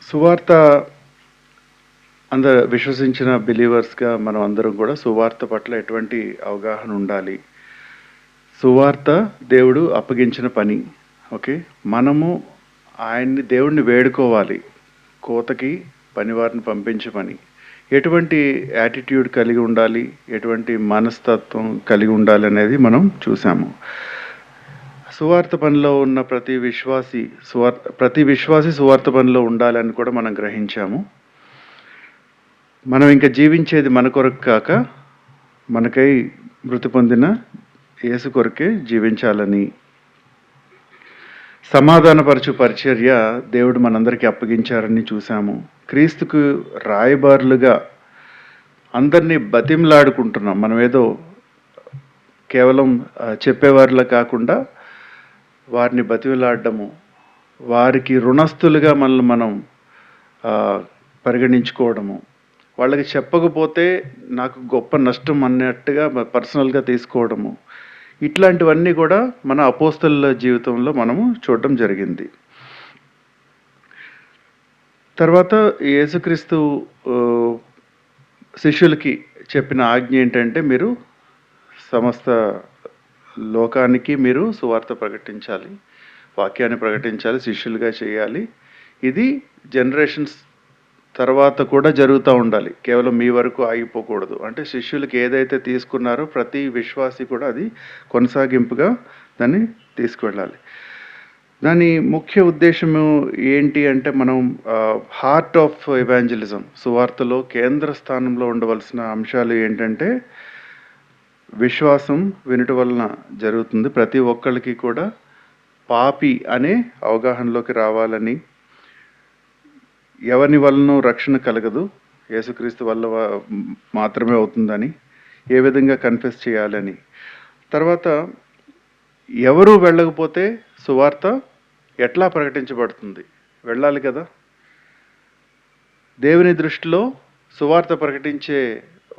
సువార్త విశ్వసించిన బిలీవర్స్‌గా మనం అందరం కూడా సువార్త పట్ల ఎటువంటి అవగాహన ఉండాలి. సువార్త దేవుడు అప్పగించిన పని. ఓకే. మనము దేవుడిని వేడుకోవాలి. కోతకి పనివారిని పంపించమని. ఎటువంటి యాటిట్యూడ్ కలిగి ఉండాలి, ఎటువంటి మనస్తత్వం కలిగి ఉండాలనేది మనం చూసాము. సువార్త పనిలో ఉన్న ప్రతి విశ్వాసి సువార్త పనిలో ఉండాలని కూడా మనం గ్రహించాము. మనం ఇంకా జీవించేది మన కొరకు కాక మనకై మృతి పొందిన యేసు కొరకే జీవించాలని, సమాధానపరచు పరిచర్య దేవుడు మనందరికీ అప్పగించారని చూసాము. క్రీస్తుకు రాయబారులుగా అందరినీ బతిమలాడుకుంటున్నాం. మనం ఏదో కేవలం చెప్పేవారిలా కాకుండా వారిని బతిమలాడడము, వారికి రుణస్థులుగా మనల్ని మనం పరిగణించుకోవడము, వాళ్ళకి చెప్పకపోతే నాకు గొప్ప నష్టం అన్నట్టుగా పర్సనల్గా తీసుకోవడము, ఇట్లాంటివన్నీ కూడా మన అపోస్తలుల జీవితంలో మనము చూడడం జరిగింది. తర్వాత యేసుక్రీస్తు శిష్యులకి చెప్పిన ఆజ్ఞ ఏంటంటే, మీరు సమస్త లోకానికి మీరు సువార్త ప్రకటించాలి, వాక్యాన్ని ప్రకటించాలి, శిష్యులుగా చేయాలి. ఇది జనరేషన్స్ తర్వాత కూడా జరుగుతూ ఉండాలి. కేవలం మీ వరకు ఆగిపోకూడదు. అంటే శిష్యులకి ఏదైతే తీసుకున్నారో ప్రతి విశ్వాసి కూడా అది కొనసాగింపుగా దాన్ని తీసుకువెళ్ళాలి. దాని ముఖ్య ఉద్దేశము ఏంటి అంటే, మనం హార్ట్ ఆఫ్ ఎవాంజలిజం, సువార్తలో కేంద్ర స్థానంలో ఉండవలసిన అంశాలు ఏంటంటే, విశ్వాసం వినుట వలన జరుగుతుంది. ప్రతి ఒక్కళ్ళకి కూడా పాపి అనే అవగాహనలోకి రావాలని, ఎవరి వలన రక్షణ కలగదు, యేసుక్రీస్తు వల్ల మాత్రమే అవుతుందని, ఏ విధంగా కన్ఫెస్ చేయాలని. తర్వాత ఎవరు వెళ్ళకపోతే సువార్త ఎట్లా ప్రకటించబడుతుంది? వెళ్ళాలి కదా. దేవుని దృష్టిలో సువార్త ప్రకటించే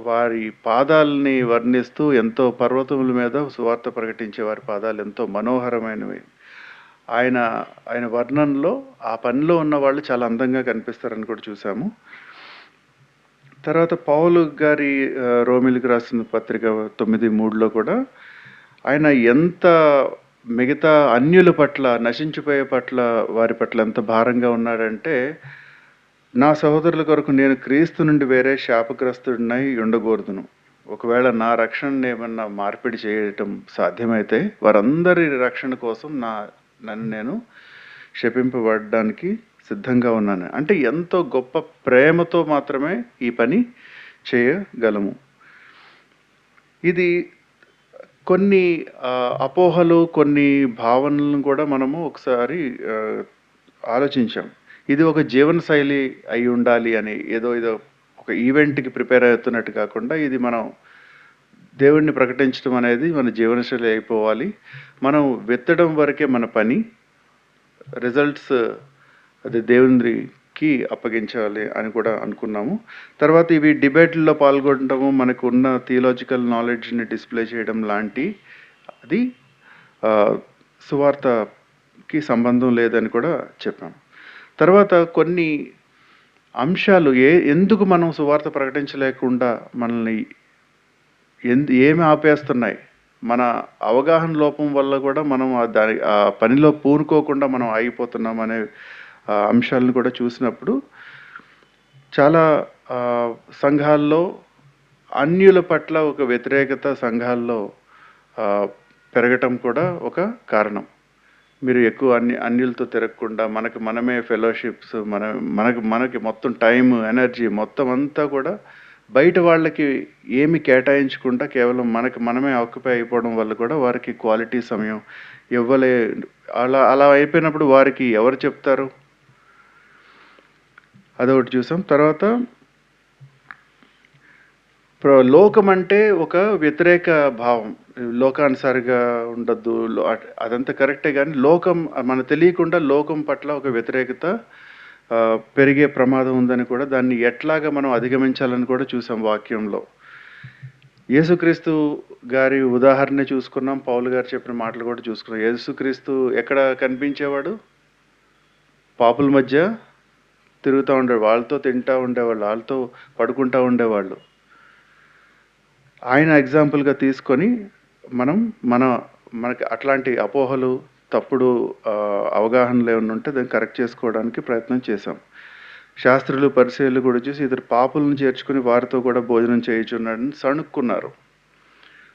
వారి పాదాలని వర్ణిస్తూ, ఎంతో పర్వతముల మీద సువార్త ప్రకటించే వారి పాదాలు ఎంతో మనోహరమైనవి. ఆయన వర్ణనలో ఆ పనిలో ఉన్న వాళ్ళు చాలా అందంగా కనిపిస్తారని కూడా చూసాము. తర్వాత పౌలు గారి రోమిలికి రాసిన పత్రిక 9:3లో కూడా ఆయన ఎంత మిగతా అన్యుల పట్ల, నశించిపోయే పట్ల, వారి పట్ల ఎంత భారంగా ఉన్నాడంటే, నా సహోదరుల కొరకు నేను క్రీస్తు నుండి వేరే శాపగ్రస్తుడినై ఉండకూడదును. ఒకవేళ నా రక్షణను ఏమన్నా మార్పిడి చేయటం సాధ్యమైతే వారందరి రక్షణ కోసం నన్ను నేను శపింపబడడానికి సిద్ధంగా ఉన్నాను. అంటే ఎంతో గొప్ప ప్రేమతో మాత్రమే ఈ పని చేయగలము. ఇది కొన్ని అపోహలు, కొన్ని భావనలను కూడా మనము ఒకసారి ఆలోచించాం. ఇది ఒక జీవన శైలి అయి ఉండాలి అని, ఏదో ఒక ఈవెంట్కి ప్రిపేర్ అవుతున్నట్టు కాకుండా, ఇది మనం దేవుడిని ప్రకటించడం అనేది మన జీవనశైలి అయిపోవాలి. మనం విత్తడం వరకే మన పని, రిజల్ట్స్ అది దేవునికి అప్పగించాలి అని కూడా అనుకున్నాము. తర్వాత ఇవి డిబేట్లలో పాల్గొనడము, మనకు ఉన్న థియలాజికల్ నాలెడ్జ్ని డిస్ప్లే చేయడం లాంటి అది సువార్తకి సంబంధం లేదని కూడా చెప్పాం. తర్వాత కొన్ని అంశాలు ఎందుకు మనం సువార్త ప్రకటించలేకుండా మనల్ని ఏమి ఆపేస్తున్నాయి, మన అవగాహన లోపం వల్ల కూడా మనం ఆ పనిలో పూనుకోకుండా మనం ఆగిపోతున్నాం అనే అంశాలను కూడా చూసినప్పుడు, చాలా సంఘాల్లో అన్యుల పట్ల ఒక వ్యతిరేకత సంఘాల్లో పెరగటం కూడా ఒక కారణం. మీరు ఎక్కువ అన్యులతో తిరగకుండా మనమే ఫెలోషిప్స్, మనకి మొత్తం టైం, ఎనర్జీ మొత్తం అంతా కూడా బయట వాళ్ళకి ఏమి కేటాయించకుండా కేవలం మనమే ఆక్యుపై అయిపోవడం వల్ల కూడా వారికి క్వాలిటీ సమయం ఇవ్వలే. అలా అయిపోయినప్పుడు వారికి ఎవరు చెప్తారు? అదొకటి చూసాం. తర్వాత లోకం అంటే ఒక వ్యతిరేక భావం, లోకానుసారిగా ఉండద్దు, అదంతా కరెక్టే. కానీ లోకం, మనకు తెలియకుండా లోకం పట్ల ఒక వ్యతిరేకత పెరిగే ప్రమాదం ఉందని కూడా, దాన్ని ఎట్లాగా మనం అధిగమించాలని కూడా చూసాం వాక్యంలో. యేసుక్రీస్తు గారి ఉదాహరణ చూసుకున్నాం, పౌలు గారు చెప్పిన మాటలు కూడా చూసుకున్నాం. యేసుక్రీస్తు ఎక్కడ కనిపించేవాడు? పాపుల మధ్య తిరుగుతూ ఉండేవాళ్ళు, వాళ్ళతో తింటూ ఉండేవాళ్ళు, వాళ్ళతో పడుకుంటూ ఉండేవాళ్ళు. ఆయన ఎగ్జాంపుల్గా తీసుకొని మనకి అట్లాంటి అపోహలు, తప్పుడు అవగాహనలు ఏమైనా ఉంటే దాన్ని కరెక్ట్ చేసుకోవడానికి ప్రయత్నం చేశాం. శాస్త్రులు, పరిసయ్యులు కూడా చూసి ఇద్దరు పాపులను చేర్చుకుని వారితో కూడా భోజనం చేయుచున్నాడని సణుక్కున్నారు.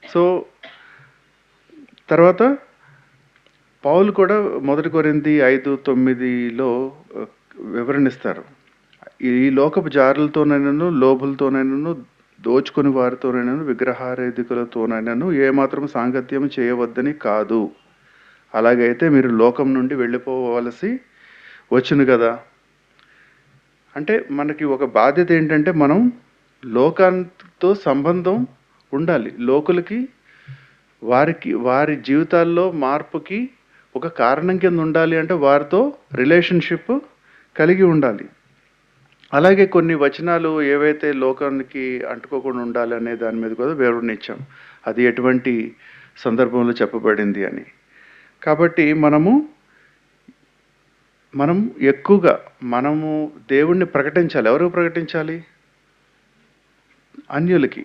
సో తర్వాత పౌలు కూడా 1 కొరింథీ 5:9లో వివరణిస్తారు. ఈ లోకపు జారులతోనైనను, లోభులతోనైనను, దోచుకుని వారితోనైనను, విగ్రహారాధికులతోనైనను ఏమాత్రం సాంగత్యం చేయవద్దని కాదు. అలాగైతే మీరు లోకం నుండి వెళ్ళిపోవలసి వచ్చును కదా. అంటే మనకి ఒక బాధ్యత ఏంటంటే మనం లోకంతో సంబంధం ఉండాలి. లోకులకి వారి జీవితాల్లో మార్పుకి ఒక కారణం కింద ఉండాలి అంటే వారితో రిలేషన్షిప్ కలిగి ఉండాలి. అలాగే కొన్ని వచనాలు ఏవైతే లోకానికి అంటుకోకుండా ఉండాలి అనే దాని మీద కూడా వివరణ ఇచ్చాం. అది ఎటువంటి సందర్భంలో చెప్పబడింది అని. కాబట్టి మనం ఎక్కువగా దేవుణ్ణి ప్రకటించాలి. ఎవరికి ప్రకటించాలి? అన్యులకి.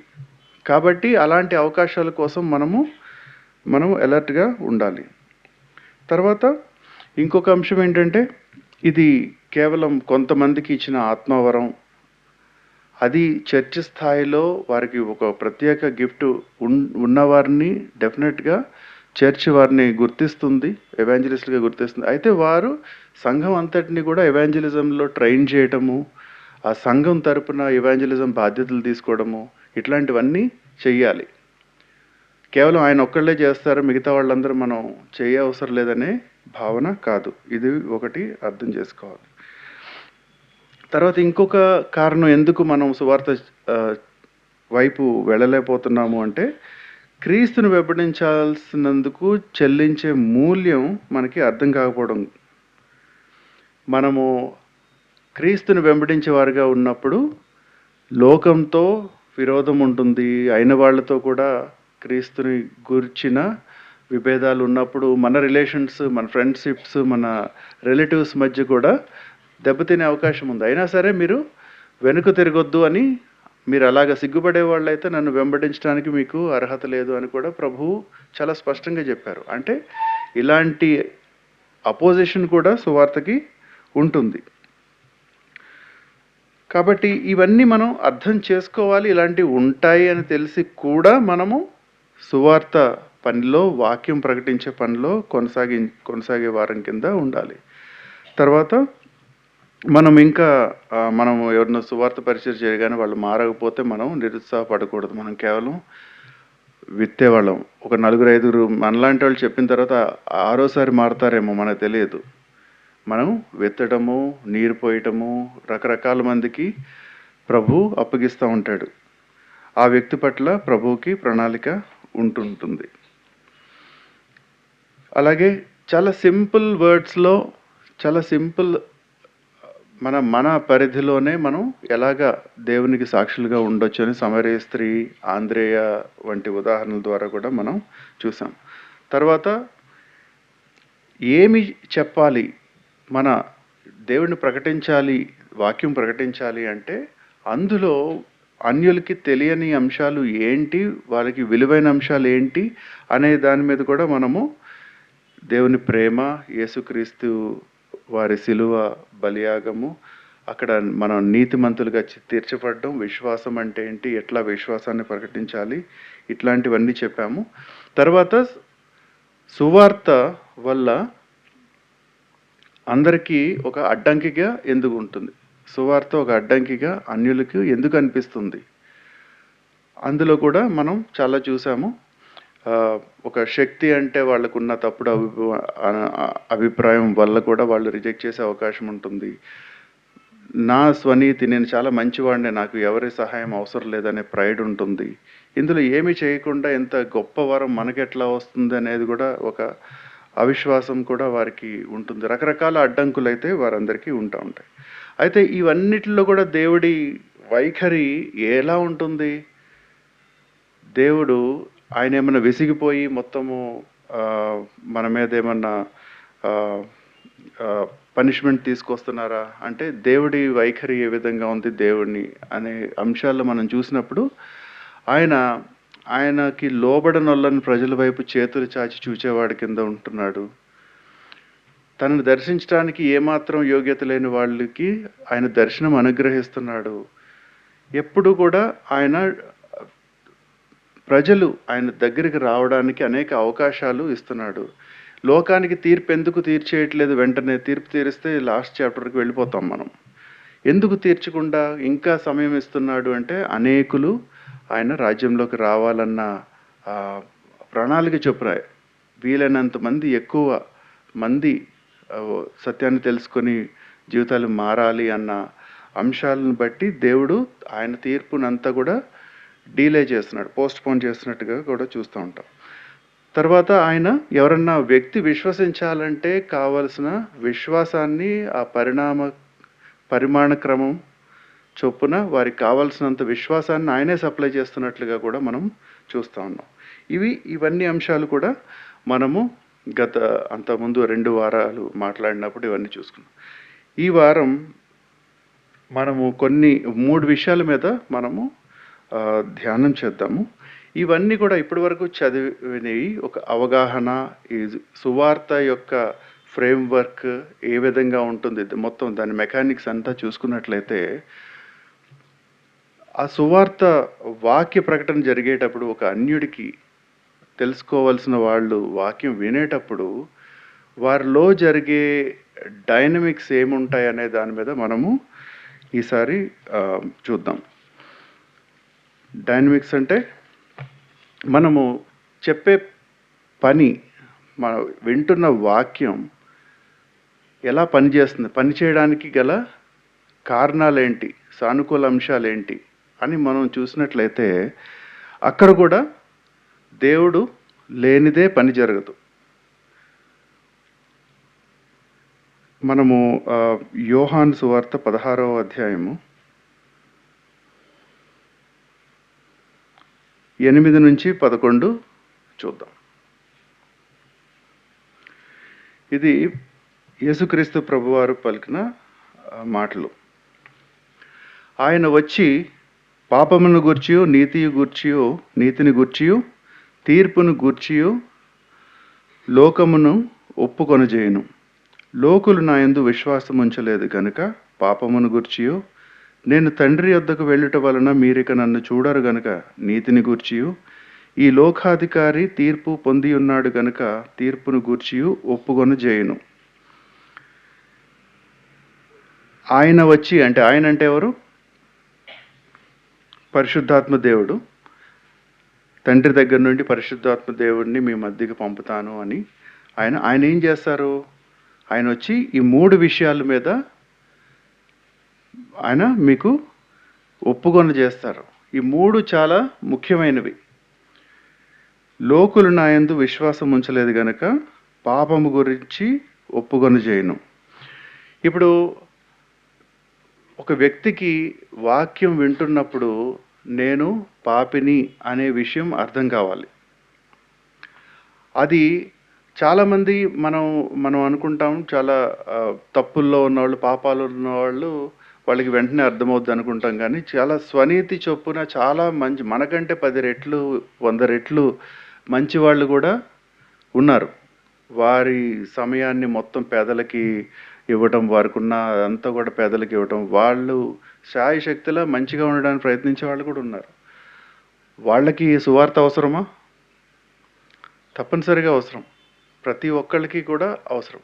కాబట్టి అలాంటి అవకాశాల కోసం మనం అలర్ట్గా ఉండాలి. తర్వాత ఇంకొక అంశం ఏంటంటే, ఇది కేవలం కొంతమందికి ఇచ్చిన ఆత్మవరం. అది చర్చ్ స్థాయిలో వారికి ఒక ప్రత్యేక గిఫ్ట్ ఉన్నవారిని డెఫినెట్గా చర్చ్ వారిని గుర్తిస్తుంది, ఎవాంజలిస్ట్గా గుర్తిస్తుంది. అయితే వారు సంఘం అంతటిని కూడా ఎవాంజలిజంలో ట్రైన్ చేయటము, ఆ సంఘం తరపున ఎవాంజలిజం బాధ్యతలు తీసుకోవడము, ఇట్లాంటివన్నీ చెయ్యాలి. కేవలం ఆయన ఒక్కళ్ళే చేస్తారు, మిగతా వాళ్ళందరూ మనం అవసరం లేదనే భావన కాదు. ఇది ఒకటి అర్థం చేసుకోవాలి. తర్వాత ఇంకొక కారణం ఎందుకు మనం సువార్త వైపు వెళ్ళలేకపోతున్నాము అంటే, క్రీస్తును వెంబడించాల్సినందుకు చెల్లించే మూల్యం మనకి అర్థం కాకపోవడం. మనము క్రీస్తుని వెంబడించే వారిగా ఉన్నప్పుడు లోకంతో విరోధం ఉంటుంది. అయిన వాళ్ళతో కూడా క్రీస్తుని గురించిన విభేదాలు ఉన్నప్పుడు మన రిలేషన్స్, మన ఫ్రెండ్షిప్స్, మన రిలేటివ్స్ మధ్య కూడా దెబ్బతినే అవకాశం ఉంది. అయినా సరే మీరు వెనుక తిరగొద్దు అని, మీరు అలాగ సిగ్గుపడే వాళ్ళైతే నన్ను వెంబడించడానికి మీకు అర్హత లేదు అని కూడా ప్రభువు చాలా స్పష్టంగా చెప్పారు. అంటే ఇలాంటి అపోజిషన్ కూడా సువార్తకి ఉంటుంది. కాబట్టి ఇవన్నీ మనం అర్థం చేసుకోవాలి. ఇలాంటివి ఉంటాయి అని తెలిసి కూడా మనము సువార్త పనిలో, వాక్యం ప్రకటించే పనిలో కొనసాగే వారం కింద ఉండాలి. తర్వాత మనం ఎవరినో సువార్త పరిచయం చేయగానే వాళ్ళు మారకపోతే మనం నిరుత్సాహపడకూడదు. మనం కేవలం విత్తేవాళ్ళం. ఒక 4-5 మనలాంటి వాళ్ళు చెప్పిన తర్వాత ఆరోసారి మారతారేమో మనకు తెలియదు. మనం విత్తడము, నీరు పోయటము, రకరకాల మందికి ప్రభు అప్పగిస్తూ ఉంటాడు. ఆ వ్యక్తి పట్ల ప్రభువుకి ప్రణాళిక ఉంటుంటుంది. అలాగే చాలా సింపుల్ వర్డ్స్లో, చాలా సింపుల్ మన పరిధిలోనే మనం ఎలాగా దేవునికి సాక్షులుగా ఉండొచ్చు అని సమరయ స్త్రీ, ఆంద్రేయ వంటి ఉదాహరణల ద్వారా కూడా మనం చూసాం. తర్వాత ఏమి చెప్పాలి, మన దేవుడిని ప్రకటించాలి, వాక్యం ప్రకటించాలి అంటే అందులో అన్యులకి తెలియని అంశాలు ఏంటి, వాళ్ళకి విలువైన అంశాలు ఏంటి అనే దాని మీద కూడా మనము దేవుని ప్రేమ, యేసుక్రీస్తు వారి శిలువ బలియాగము, అక్కడ మనం నీతిమంతులుగా తీర్చబడడం, విశ్వాసం అంటే ఏంటి, ఎట్లా విశ్వాసాన్ని ప్రకటించాలి, ఇట్లాంటివన్నీ చెప్పాము. తర్వాత సువార్త వల్ల అందరికీ ఒక అడ్డంకిగా ఎందుకు ఉంటుంది, సువార్త ఒక అడ్డంకిగా అన్యులకు ఎందుకు అనిపిస్తుంది, అందులో కూడా మనం చాలా చూసాము. ఒక శక్తి అంటే వాళ్ళకున్న తప్పుడు అభిప్రాయం వల్ల కూడా వాళ్ళు రిజెక్ట్ చేసే అవకాశం ఉంటుంది. నా స్వనీతి, నేను చాలా మంచివాడిని, నాకు ఎవరి సహాయం అవసరం లేదనే ప్రైడ్ ఉంటుంది. ఇందులో ఏమి చేయకుండా ఎంత గొప్ప వరం మనకెట్లా వస్తుంది అనేది కూడా ఒక అవిశ్వాసం కూడా వారికి ఉంటుంది. రకరకాల అడ్డంకులు అయితే వారందరికీ ఉంటాయి. అయితే ఇవన్నిటిలో కూడా దేవుడి వైఖరి ఎలా ఉంటుంది? దేవుడు ఆయన ఏమన్నా విసిగిపోయి మొత్తము మన మీద ఏమన్నా పనిష్మెంట్ తీసుకొస్తున్నారా అంటే దేవుడి వైఖరి ఏ విధంగా ఉంది దేవుడిని అనే అంశాల్లో మనం చూసినప్పుడు ఆయన ఆయనకి లోబడనొల్లని ప్రజల వైపు చేతులు చాచి చూచేవాడి కింద ఉంటున్నాడు. తనను దర్శించడానికి ఏమాత్రం యోగ్యత లేని వాళ్ళకి ఆయన దర్శనం అనుగ్రహిస్తున్నాడు. ఎప్పుడు కూడా ఆయన ప్రజలు ఆయన దగ్గరికి రావడానికి అనేక అవకాశాలు ఇస్తున్నాడు. లోకానికి తీర్పు ఎందుకు తీర్చేయట్లేదు? వెంటనే తీర్పు తీరిస్తే లాస్ట్ చాప్టర్కి వెళ్ళిపోతాం మనం. ఎందుకు తీర్చకుండా ఇంకా సమయం ఇస్తున్నాడు అంటే అనేకులు ఆయన రాజ్యంలోకి రావాలన్న ప్రణాళిక చొప్పున వీలైనంత మంది ఎక్కువ మంది సత్యాన్ని తెలుసుకొని జీవితాలు మారాలి అన్న అంశాలను బట్టి దేవుడు ఆయన తీర్పునంతా కూడా డీలే చేస్తున్నాడు, పోస్ట్ పోన్ చేస్తున్నట్టుగా కూడా చూస్తూ ఉంటాం. తర్వాత ఆయన ఎవరన్నా వ్యక్తి విశ్వసించాలంటే కావలసిన విశ్వాసాన్ని ఆ పరిమాణ క్రమం చొప్పున వారికి కావాల్సినంత విశ్వాసాన్ని ఆయనే సప్లై చేస్తున్నట్లుగా కూడా మనం చూస్తూ ఉన్నాం. ఇవన్నీ అంశాలు కూడా మనము అంతకుముందు 2 వారాలు మాట్లాడినప్పుడు ఇవన్నీ చూసుకున్నాం. ఈ వారం మనము 3 విషయాల మీద మనము ధ్యానం చేద్దాము. ఇవన్నీ కూడా ఇప్పటి వరకు చదివినవి ఒక అవగాహన, ఈ సువార్త యొక్క ఫ్రేమ్వర్క్ ఏ విధంగా ఉంటుంది, మొత్తం దాని మెకానిక్స్ అంతా చూసుకున్నట్లయితే ఆ సువార్త వాక్య ప్రకటన జరిగేటప్పుడు ఒక అన్యుడికి తెలుసుకోవాల్సిన వాళ్ళు వాక్యం వినేటప్పుడు వారిలో జరిగే డైనమిక్స్ ఏముంటాయి అనే దాని మీద మనము ఈసారి చూద్దాం. డైనమిక్స్ అంటే మనము చెప్పే పని, మనం వింటున్న వాక్యం ఎలా పనిచేస్తుంది, పని చేయడానికి గల కారణాలేంటి, సానుకూల అంశాలేంటి అని మనం చూసినట్లయితే అక్కడ కూడా దేవుడు లేనిదే పని జరగదు. మనము యోహాను సువార్త 16వ అధ్యాయము 8 నుంచి 11 చూద్దాం. ఇది యేసుక్రీస్తు ప్రభువారు పలికిన మాటలు. ఆయన వచ్చి పాపమును గూర్చియో నీతిని గూర్చియో తీర్పును గూర్చియో లోకమును ఒప్పుకొనజేయును. లోకులు నా యందు విశ్వాసం ఉంచలేదు గనుక పాపమును గూర్చియో నేను తండ్రి యొద్దకు వెళ్ళుట వలన మీరిక నన్ను చూడరు గనుక నీతిని గూర్చియు ఈ లోకాధికారి తీర్పు పొంది ఉన్నాడు గనుక తీర్పును గూర్చియు ఒప్పుకొనజేయును. ఆయన వచ్చి అంటే ఆయన అంటే ఎవరు? పరిశుద్ధాత్మ దేవుడు. తండ్రి దగ్గర నుండి పరిశుద్ధాత్మ దేవుడిని మీ మధ్యకి పంపుతాను అని ఆయన ఏం చేస్తారు? ఆయన వచ్చి ఈ 3 విషయాల మీద ఆయన మీకు ఒప్పుకొన చేస్తారు. ఈ 3 చాలా ముఖ్యమైనవి. లోకులు నా యందు విశ్వాసం ఉంచలేదు గనక పాపము గురించి ఒప్పుకొన చేయను. ఇప్పుడు ఒక వ్యక్తికి వాక్యం వింటున్నప్పుడు నేను పాపిని అనే విషయం అర్థం కావాలి. అది చాలామంది మనం అనుకుంటాం, చాలా తప్పుల్లో ఉన్నవాళ్ళు, పాపాలు ఉన్నవాళ్ళు వాళ్ళకి వెంటనే అర్థమవుద్ది అనుకుంటాం. కానీ చాలా స్వనీతి చొప్పున చాలా మంచి, మనకంటే 10 రెట్లు 100 రెట్లు మంచి వాళ్ళు కూడా ఉన్నారు. వారి సమయాన్ని మొత్తం పేదలకి ఇవ్వటం, వారికి ఉన్న అంతా కూడా పేదలకి ఇవ్వటం, వాళ్ళు శాయశక్తిలా మంచిగా ఉండడానికి ప్రయత్నించే వాళ్ళు కూడా ఉన్నారు. వాళ్ళకి సువార్త అవసరమా? తప్పనిసరిగా అవసరం. ప్రతి ఒక్కళ్ళకి కూడా అవసరం.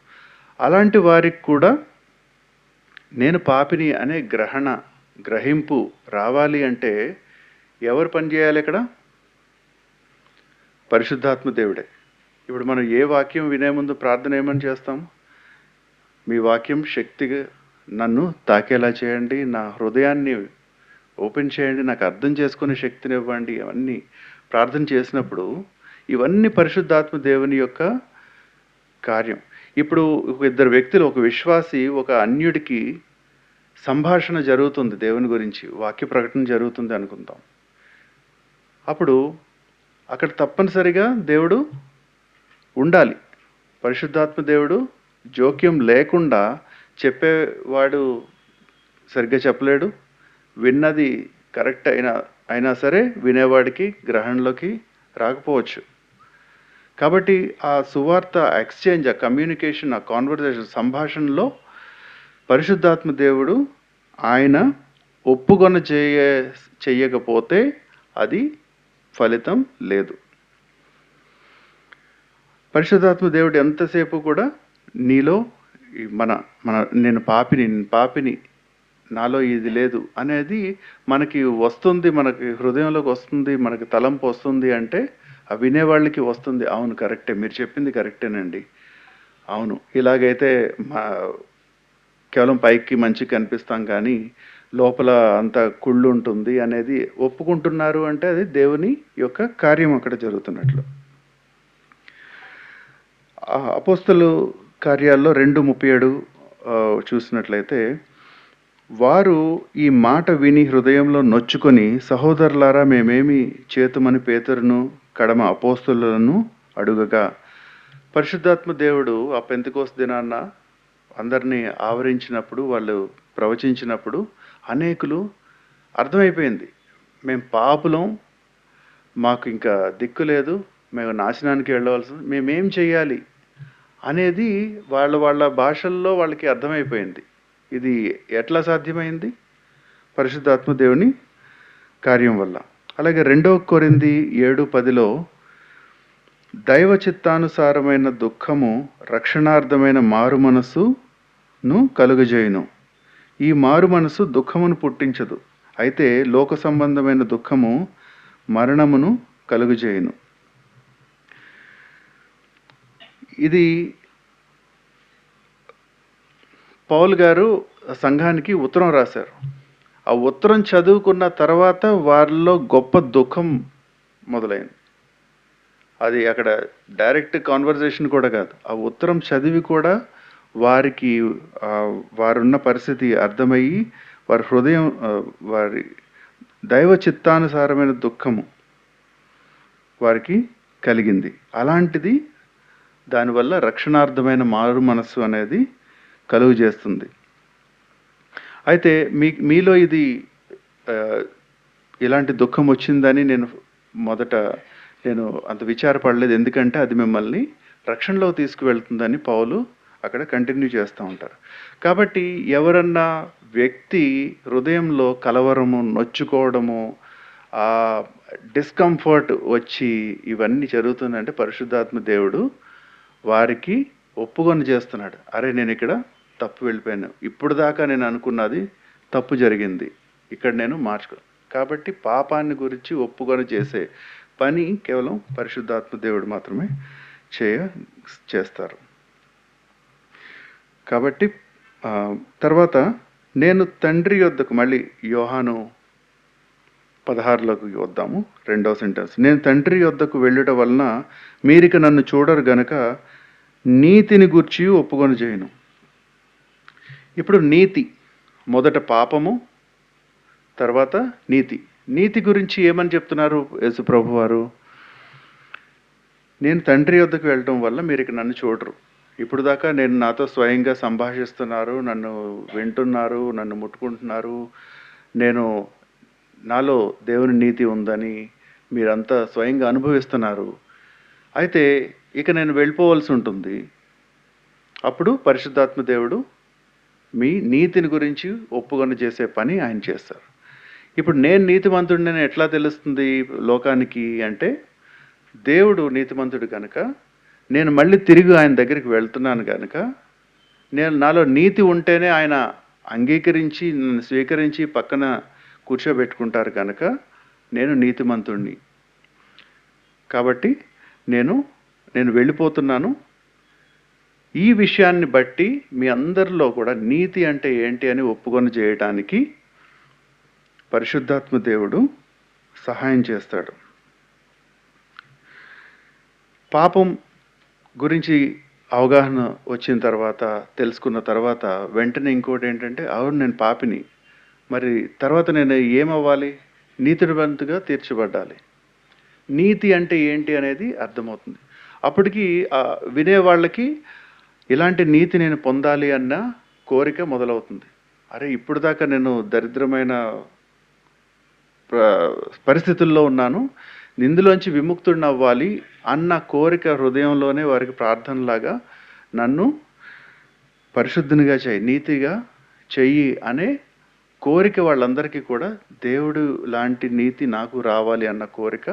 అలాంటి వారికి కూడా నేను పాపిని అనే గ్రహింపు రావాలి అంటే ఎవరు పనిచేయాలి? ఇక్కడ పరిశుద్ధాత్మ దేవుడే. ఇప్పుడు మనం ఏ వాక్యం వినే ముందు ప్రార్థన ఏమని చేస్తాం? మీ వాక్యం శక్తిగా నన్ను తాకేలా చేయండి, నా హృదయాన్ని ఓపెన్ చేయండి, నాకు అర్థం చేసుకునే శక్తిని ఇవ్వండి. అవన్నీ ప్రార్థన చేసినప్పుడు ఇవన్నీ పరిశుద్ధాత్మ దేవుని యొక్క కార్యం. ఇప్పుడు ఒక 2 వ్యక్తులు, ఒక విశ్వాసి ఒక అన్యుడికి సంభాషణ జరుగుతుంది, దేవుని గురించి వాక్య ప్రకటన జరుగుతుంది అనుకుందాం. అప్పుడు అక్కడ తప్పనిసరిగా దేవుడు ఉండాలి. పరిశుద్ధాత్మ దేవుడు జోక్యం లేకుండా చెప్పేవాడు సరిగ్గా చెప్పలేడు, విన్నది కరెక్ట్ అయినా సరే వినేవాడికి గ్రహణలోకి రాకపోవచ్చు. కాబట్టి ఆ సువార్త ఎక్స్చేంజ్, ఆ కమ్యూనికేషన్, ఆ కాన్వర్జేషన్, సంభాషణలో పరిశుద్ధాత్మ దేవుడు ఆయన ఒప్పుకొన చెయ్యకపోతే అది ఫలితం లేదు. పరిశుద్ధాత్మ దేవుడు ఎంతసేపు కూడా నీలో నేను పాపిని, నాలో ఇది లేదు అనేది మనకి వస్తుంది, మనకి హృదయంలోకి వస్తుంది, మనకి తలంపు వస్తుంది అంటే ఆ వినేవాళ్ళకి వస్తుంది. అవును, కరెక్టే, మీరు చెప్పింది కరెక్టేనండి, అవును, ఇలాగైతే కేవలం పైకి మంచి కనిపిస్తాం కానీ లోపల అంత కుళ్ళు ఉంటుంది అనేది ఒప్పుకుంటున్నారు అంటే అది దేవుని యొక్క కార్యం అక్కడ జరుగుతున్నట్లు. అపోస్తలు కార్యాల్లో 2:37 చూసినట్లయితే, వారు ఈ మాట విని హృదయంలో నొచ్చుకొని, సహోదరులారా మేమేమి చేతుమని పేతురును కడమ అపోస్తలులను అడుగగా, పరిశుద్ధాత్మ దేవుడు ఆ పెంతెకోస్తు దినాన్న అందరినీ ఆవరించినప్పుడు, వాళ్ళు ప్రవచించినప్పుడు అనేకులు అర్థమైపోయింది, మేము పాపులం, మాకు ఇంకా దిక్కు లేదు, మేము నాశనానికి వెళ్ళవలసింది, మేమేం చేయాలి అనేది వాళ్ళ భాషల్లో వాళ్ళకి అర్థమైపోయింది. ఇది ఎట్లా సాధ్యమైంది? పరిశుద్ధాత్మ దేవుని కార్యం వల్ల. అలాగే 2 కొరింథీ 7:10లో దైవ చిత్తానుసారమైన దుఃఖము రక్షణార్థమైన మారు మనస్సును కలుగజేయును. ఈ మారు మనసు దుఃఖమును పుట్టించదు, అయితే లోక సంబంధమైన దుఃఖము మరణమును కలుగజేయును. ఇది పౌలు గారు సంఘానికి ఉత్తరం రాశారు. ఆ ఉత్తరం చదువుకున్న తర్వాత వారిలో గొప్ప దుఃఖం మొదలైంది. అది అక్కడ డైరెక్ట్ కాన్వర్జేషన్ కూడా కాదు, ఆ ఉత్తరం చదివి కూడా వారికి వారున్న పరిస్థితి అర్థమయ్యి వారి హృదయం, వారి దైవ చిత్తానుసారమైన దుఃఖము వారికి కలిగింది. అలాంటిది దానివల్ల రక్షణార్థమైన మారు మనస్సు అనేది కలుగు చేస్తుంది. అయితే మీలో ఇది ఇలాంటి దుఃఖం వచ్చిందని మొదట నేను అంత విచారపడలేదు, ఎందుకంటే అది మిమ్మల్ని రక్షణలో తీసుకువెళ్తుందని పౌలు అక్కడ కంటిన్యూ చేస్తూ ఉంటారు. కాబట్టి ఎవరన్నా వ్యక్తి హృదయంలో కలవరము, నొచ్చుకోవడము, డిస్కంఫర్ట్ వచ్చి ఇవన్నీ జరుగుతుందంటే పరిశుద్ధాత్మ దేవుడు వారికి ఒప్పుకొని చేస్తున్నాడు. అరే, నేను ఇక్కడ తప్పు వెళ్ళిపోయాను, ఇప్పుడు దాకా నేను అనుకున్నది తప్పు జరిగింది, ఇక్కడ నేను కాబట్టి పాపాన్ని గురించి ఒప్పుకొని చేసే పని కేవలం పరిశుద్ధాత్మ దేవుడు మాత్రమే చేస్తారు. కాబట్టి తర్వాత నేను తండ్రి యొద్దకు, మళ్ళీ యోహాను 16లోకి వద్దాము, 2వ సెంటెన్స్. నేను తండ్రి యొద్దకు వెళ్ళుట వలన మీరిక నన్ను చూడరు గనక నీతిని గూర్చి ఒప్పుకొని చేయను. ఇప్పుడు నీతి, మొదట పాపము, తర్వాత నీతి గురించి ఏమని చెప్తున్నారు యేసు ప్రభు వారు? నేను తండ్రి యొద్దకు వెళ్ళటం వల్ల మీరు ఇక నన్ను చూడరు. ఇప్పుడు దాకా నేను నాతో స్వయంగా సంభాషిస్తున్నారు, నన్ను వింటున్నారు, నన్ను ముట్టుకుంటున్నారు, నాలో దేవుని నీతి ఉందని మీరంతా స్వయంగా అనుభవిస్తున్నారు. అయితే ఇక నేను వెళ్ళిపోవలసి ఉంటుంది. అప్పుడు పరిశుద్ధాత్మ దేవుడు మీ నీతిని గురించి ఒప్పుకొని చేసే పని ఆయన చేస్తారు. ఇప్పుడు నేను నీతిమంతుడిని ఎట్లా తెలుస్తుంది లోకానికి అంటే, దేవుడు నీతిమంతుడు కనుక నేను మళ్ళీ తిరిగి ఆయన దగ్గరికి వెళ్తున్నాను కనుక, నాలో నీతి ఉంటేనే ఆయన అంగీకరించి నన్ను స్వీకరించి పక్కన కూర్చోబెట్టుకుంటారు కనుక నేను నీతిమంతుడిని. కాబట్టి నేను వెళ్ళిపోతున్నాను. ఈ విషయాన్ని బట్టి మీ అందరిలో కూడా నీతి అంటే ఏంటి అని ఒప్పుకొని చేయటానికి పరిశుద్ధాత్మ దేవుడు సహాయం చేస్తాడు. పాపం గురించి అవగాహన వచ్చిన తర్వాత, తెలుసుకున్న తర్వాత వెంటనే ఇంకోటి ఏంటంటే, అవును నేను పాపిని, మరి తర్వాత నేను ఏమవ్వాలి? నీతివంతుగా తీర్చబడాలి. నీతి అంటే ఏంటి అనేది అర్థమవుతుంది. అప్పటికి వినేవాళ్ళకి ఇలాంటి నీతి నేను పొందాలి అన్న కోరిక మొదలవుతుంది. అరే! ఇప్పుడు దాకా నేను దరిద్రమైన పరిస్థితుల్లో ఉన్నాను. ఇందులోంచి విముక్తుడినవ్వాలి అన్న కోరిక హృదయంలోనే వారికి ప్రార్థనలాగా నన్ను పరిశుద్ధునిగా చెయ్యి, నీతిగా చెయ్యి అనే కోరిక వాళ్ళందరికీ కూడా దేవుడు లాంటి నీతి నాకు రావాలి అన్న కోరిక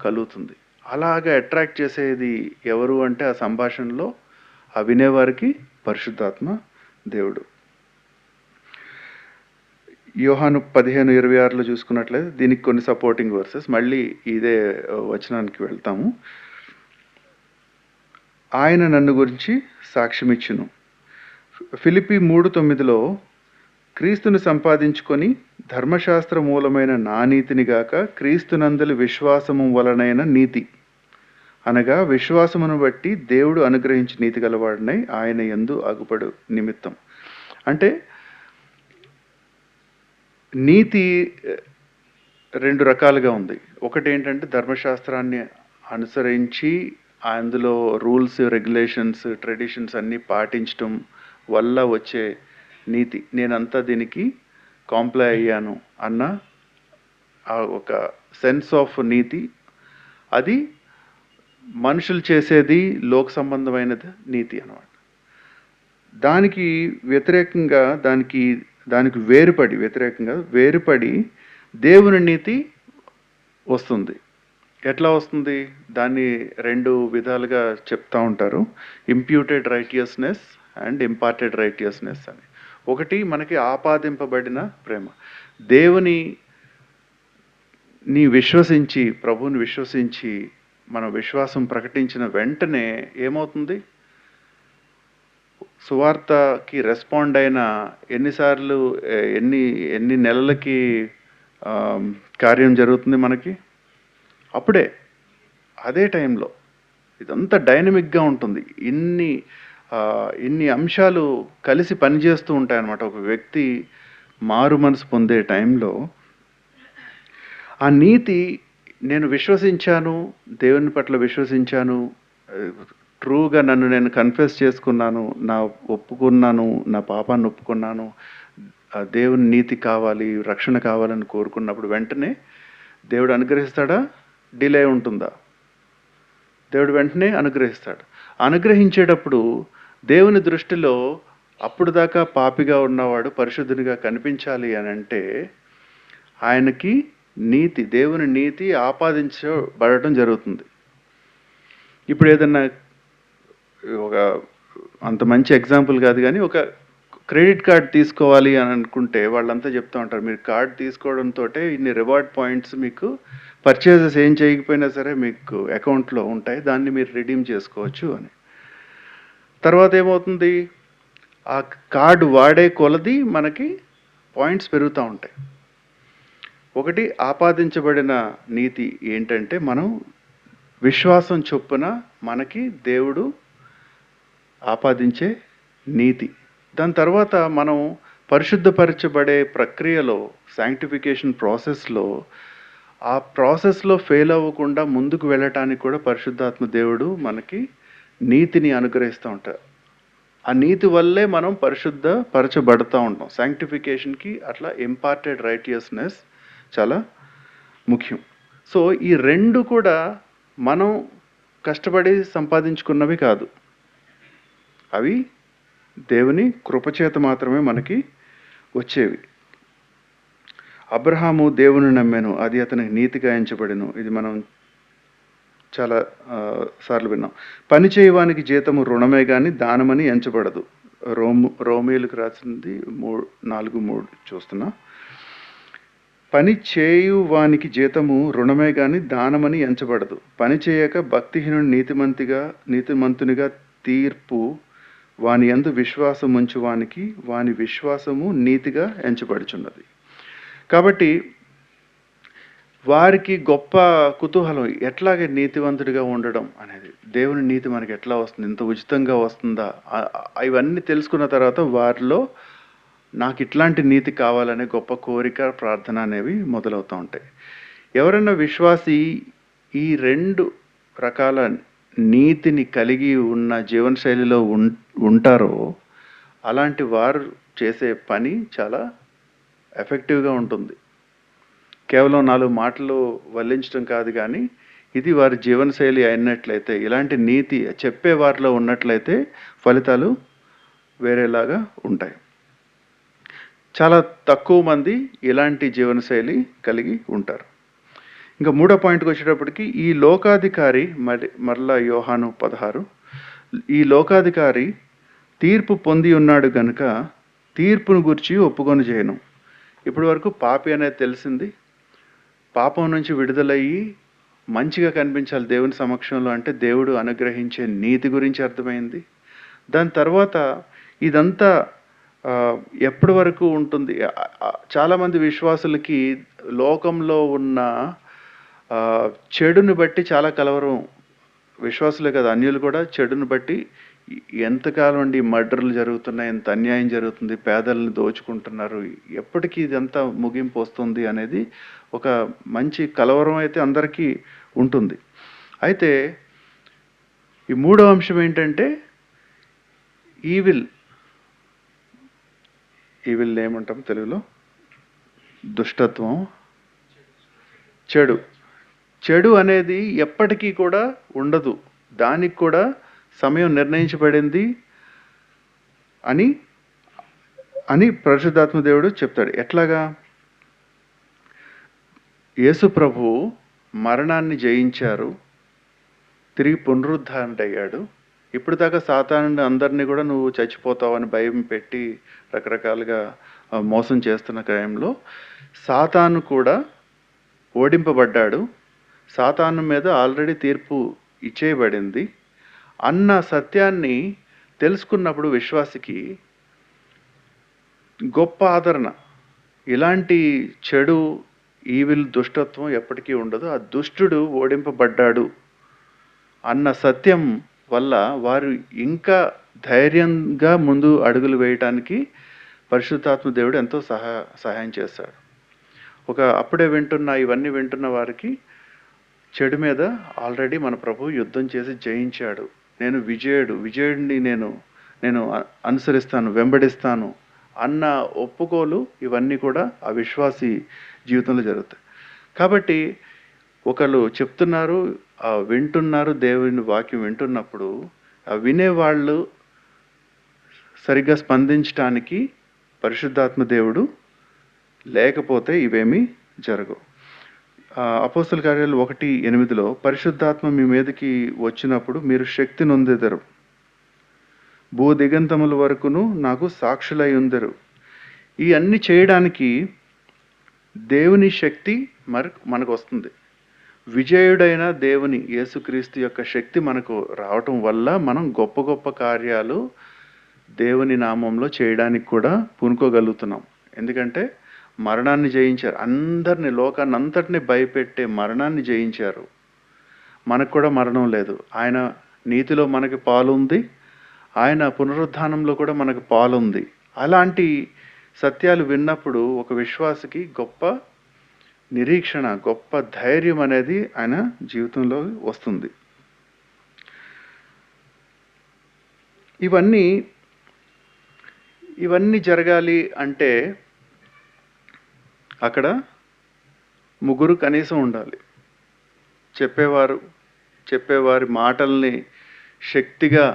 కలుగుతుంది. అలాగా అట్రాక్ట్ చేసేది ఎవరు అంటే ఆ సంభాషణలో ఆ వినేవారికి పరిశుద్ధాత్మ దేవుడు. యోహాను 15:26లో చూసుకున్నట్లయితే దీనికి కొన్ని సపోర్టింగ్ వర్సెస్, మళ్ళీ ఇదే వచనానికి వెళ్తాము. ఆయన నన్ను గురించి సాక్ష్యమిచ్చును. ఫిలిప్పీ 3:9లో క్రీస్తుని సంపాదించుకొని ధర్మశాస్త్ర మూలమైన నా నీతిని గాక క్రీస్తునందలి విశ్వాసము వలనైన నీతి, అనగా విశ్వాసమును బట్టి దేవుడు అనుగ్రహించి నీతి గలవాడినై ఆయన యందు అగుపడు నిమిత్తం. అంటే నీతి రెండు రకాలుగా ఉంది. ఒకటి ఏంటంటే ధర్మశాస్త్రాన్ని అనుసరించి అందులో రూల్స్, రెగ్యులేషన్స్, ట్రెడిషన్స్ అన్నీ పాటించటం వల్ల వచ్చే నీతి, నేనంతా దీనికి కాంప్లై అయ్యాను అన్న ఒక సెన్స్ ఆఫ్ నీతి. అది మనుషులు చేసేది లోక సంబంధమైనది నీతి అన్నమాట. దానికి వ్యతిరేకంగా దానికి వేరుపడి దేవుని నీతి వస్తుంది. ఎట్లా వస్తుంది? దాన్ని రెండు విధాలుగా చెప్తా ఉంటారు, imputed righteousness and imparted righteousness అని. ఒకటి మనకి ఆపాదింపబడిన ప్రేమ. దేవుని ప్రభువుని విశ్వసించి మన విశ్వాసం ప్రకటించిన వెంటనే ఏమవుతుంది? సువార్తకి రెస్పాండ్ అయిన ఎన్నిసార్లు, ఎన్ని నెలలకి కార్యం జరుగుతుంది మనకి? అప్పుడే, అదే టైంలో. ఇదంతా డైనమిక్గా ఉంటుంది. ఇన్ని అంశాలు కలిసి పనిచేస్తూ ఉంటాయన్నమాట. ఒక వ్యక్తి మారు మనసు పొందే టైంలో ఆ నీతి, నేను విశ్వసించాను, దేవుని పట్ల విశ్వసించాను, ట్రూగా నన్ను నేను కన్ఫెస్ చేసుకున్నాను, ఒప్పుకున్నాను, నా పాపాన్ని ఒప్పుకున్నాను, దేవుని నీతి కావాలి, రక్షణ కావాలని కోరుకున్నప్పుడు వెంటనే దేవుడు అనుగ్రహిస్తాడా? డిలే ఉంటుందా? దేవుడు వెంటనే అనుగ్రహిస్తాడు. అనుగ్రహించేటప్పుడు దేవుని దృష్టిలో అప్పుడు దాకా పాపిగా ఉన్నవాడు పరిశుద్ధునిగా కనిపించాలి అని అంటే ఆయనకి దేవుని నీతి ఆపాదించబడటం జరుగుతుంది. ఇప్పుడు ఏదన్నా అంత మంచి ఎగ్జాంపుల్ కాదు కానీ, ఒక క్రెడిట్ కార్డ్ తీసుకోవాలి అని అనుకుంటే వాళ్ళంతా చెప్తూ ఉంటారు, మీరు కార్డ్ తీసుకోవడంతో ఇన్ని రివార్డ్ పాయింట్స్ మీకు పర్చేజెస్ ఏం చేయకపోయినా సరే మీకు అకౌంట్లో ఉంటాయి, దాన్ని మీరు రిడీమ్ చేసుకోవచ్చు అని. తర్వాత ఏమవుతుంది? ఆ కార్డు వాడే కొలది మనకి పాయింట్స్ పెరుగుతూ ఉంటాయి. ఒకటి ఆపాదించబడిన నీతి ఏంటంటే, మనం విశ్వాసం చొప్పున మనకి దేవుడు ఆపాదించే నీతి. దాని తర్వాత మనం పరిశుద్ధపరచబడే ప్రక్రియలో, శాంక్టిఫికేషన్ ప్రాసెస్లో, ఆ ప్రాసెస్లో ఫెయిల్ అవ్వకుండా ముందుకు వెళ్ళటానికి కూడా పరిశుద్ధాత్మ దేవుడు మనకి నీతిని అనుగ్రహిస్తూ ఉంటారు. ఆ నీతి వల్లే మనం పరిశుద్ధపరచబడుతూ ఉంటాం. శాంక్టిఫికేషన్కి అట్లా ఇంపార్టెడ్ రైటియస్నెస్ చాలా ముఖ్యం. సో ఈ రెండు కూడా మనం కష్టపడి సంపాదించుకున్నవి కాదు, అవి దేవుని కృపచేత మాత్రమే మనకి వచ్చేవి. అబ్రహాము దేవుని నమ్మెను, అది అతనికి నీతిగా ఎంచబడెను. ఇది మనం చాలా సార్లు విన్నాం. పని చేయవానికి జీతము రుణమే కానీ దానమని ఎంచబడదు. రోమీయులకు రాసింది 4:3 చూస్తున్నా. పని చేయువానికి జీతము రుణమే కానీ దానమని ఎంచబడదు. పని చేయక భక్తిహీనుడు నీతిమంతునిగా తీర్పు వాని యందు విశ్వాసం ఉంచువానికి వాని విశ్వాసము నీతిగా ఎంచబడుచున్నది. కాబట్టి వారికి గొప్ప కుతూహలం, ఎట్లాగే నీతివంతుడిగా ఉండడం అనేది, దేవుని నీతి మనకి ఎట్లా వస్తుంది, ఇంత ఉచితంగా వస్తుందా, ఇవన్నీ తెలుసుకున్న తర్వాత వారిలో నాకు ఇట్లాంటి నీతి కావాలనే గొప్ప కోరిక, ప్రార్థన అనేవి మొదలవుతూ ఉంటాయి. ఎవరైనా విశ్వాసి ఈ రెండు రకాల నీతిని కలిగి ఉన్న జీవనశైలిలో ఉంటారో అలాంటి వారు చేసే పని చాలా ఎఫెక్టివ్గా ఉంటుంది. కేవలం 4 మాటలు వల్లించడం కాదు కానీ, ఇది వారి జీవనశైలి అయినట్లయితే, ఇలాంటి నీతి చెప్పే వారిలో ఉన్నట్లయితే ఫలితాలు వేరేలాగా ఉంటాయి. చాలా తక్కువ మంది ఇలాంటి జీవనశైలి కలిగి ఉంటారు. ఇంకా మూడో పాయింట్కి వచ్చేటప్పటికి, ఈ లోకాధికారి మరలా యోహాను 16, ఈ లోకాధికారి తీర్పు పొంది ఉన్నాడు గనుక తీర్పును గురించి ఒప్పుకొని చేయను. ఇప్పటి వరకు పాపి అనేది తెలిసింది. పాపం నుంచి విడుదలయ్యి మంచిగా కనిపించాలి దేవుని సమక్షంలో అంటే దేవుడు అనుగ్రహించే నీతి గురించి అర్థమైంది. దాని తర్వాత ఇదంతా ఎప్పటి వరకు ఉంటుంది? చాలామంది విశ్వాసులకి లోకంలో ఉన్న చెడుని బట్టి చాలా కలవరం. విశ్వాసులే కదా, అన్యులు కూడా చెడుని బట్టి ఎంతకాలం అండి మర్డర్లు జరుగుతున్నాయి, ఎంత అన్యాయం జరుగుతుంది, పేదలను దోచుకుంటున్నారు, ఎప్పటికీ ఇదంతా ముగింపు వస్తుంది అనేది ఒక మంచి కలవరం అయితే అందరికీ ఉంటుంది. అయితే ఈ మూడో అంశం ఏంటంటే ఈవిల్ ఏమంటాం తెలుగులో? దుష్టత్వం, చెడు అనేది ఎప్పటికీ కూడా ఉండదు. దానికి కూడా సమయం నిర్ణయించబడింది అని పరిశుద్ధాత్మ దేవుడు చెప్తాడు. ఎట్లాగా? యేసు ప్రభువు మరణాన్ని జయించారు, తిరిగి పునరుద్ధరణయ్యాడు. ఇప్పుడు దాకా సాతాను అందరినీ కూడా నువ్వు చచ్చిపోతావని భయం పెట్టి రకరకాలుగా మోసం చేస్తున్న టైంలో సాతాను కూడా ఓడింపబడ్డాడు. సాతాను మీద ఆల్రెడీ తీర్పు ఇచ్చేయబడింది అన్న సత్యాన్ని తెలుసుకున్నప్పుడు విశ్వాసికి గొప్ప ఆదరణ. ఇలాంటి చెడు, ఈవిల్, దుష్టత్వం ఎప్పటికీ ఉండదు, ఆ దుష్టుడు ఓడింపబడ్డాడు అన్న సత్యం వల్ల వారు ఇంకా ధైర్యంగా ముందు అడుగులు వేయటానికి పరిశుద్ధాత్మ దేవుడు ఎంతో సహాయం చేస్తాడు. అప్పుడే ఇవన్నీ వింటున్న వారికి చెడు మీద ఆల్రెడీ మన ప్రభు యుద్ధం చేసి జయించాడు. నేను విజయుడిని నేను అనుసరిస్తాను, వెంబడిస్తాను అన్న ఒప్పుకోలు ఇవన్నీ కూడా ఆ విశ్వాసి జీవితంలో జరుగుతాయి. కాబట్టి ఒకళ్ళు చెప్తున్నారు, వింటున్నారు, దేవుని వాక్యం వింటున్నప్పుడు వినేవాళ్ళు సరిగ్గా స్పందించడానికి పరిశుద్ధాత్మ దేవుడు లేకపోతే ఇవేమీ జరగవు. అపోస్తల కార్యాలు 1:8 పరిశుద్ధాత్మ మీ మీదకి వచ్చినప్పుడు మీరు శక్తి నొందెదరు, భూ దిగంతముల వరకును నాకు సాక్షులై ఉందరు. ఈ అన్ని చేయడానికి దేవుని శక్తి మనకు వస్తుంది. విజయుడైన దేవుని యేసుక్రీస్తు యొక్క శక్తి మనకు రావటం వల్ల మనం గొప్ప గొప్ప కార్యాలు దేవుని నామంలో చేయడానికి కూడా పూనుకోగలుగుతున్నాం. ఎందుకంటే మరణాన్ని జయించారు, అందరినీ, లోకాన్ని అంతటిని భయపెట్టే మరణాన్ని జయించారు. మనకు కూడా మరణం లేదు. ఆయన నీతిలో మనకి పాలు ఉంది, ఆయన పునరుద్ధానంలో కూడా మనకు పాలు ఉంది. అలాంటి సత్యాలు విన్నప్పుడు ఒక విశ్వాసికి గొప్ప నిరీక్షణ, గొప్ప ధైర్యం అనేది ఆయన జీవితంలో వస్తుంది. ఇవన్నీ జరగాలి అంటే అక్కడ ముగ్గురు కనీసం ఉండాలి. చెప్పేవారి మాటల్ని శక్తిగా